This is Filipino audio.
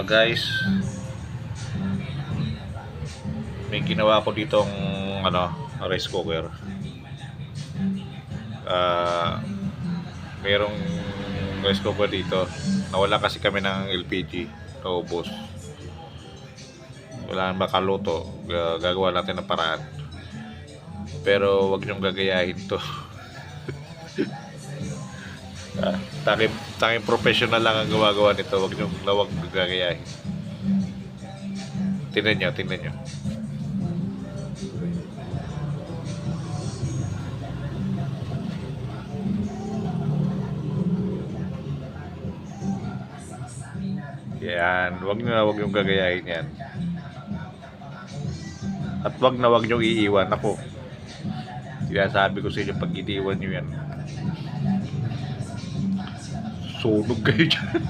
Guys, may ginawa ko ditong rice cooker. Merong rice cooker dito. Nawala kasi kami ng LPG, naubos. Wala nang makaluto. Gagawa natin ng paraan. Pero wag niyong gagayahin to. Tanging professional lang ang gumagawa nito. Wag niyong gagayahin. Tingnan nyo. Yan, wag niyong gagayahin yan. At wag niyong iiwan. Ako, sabi ko sa inyo, pag iniwan nyo yan, sunog kayo dyan.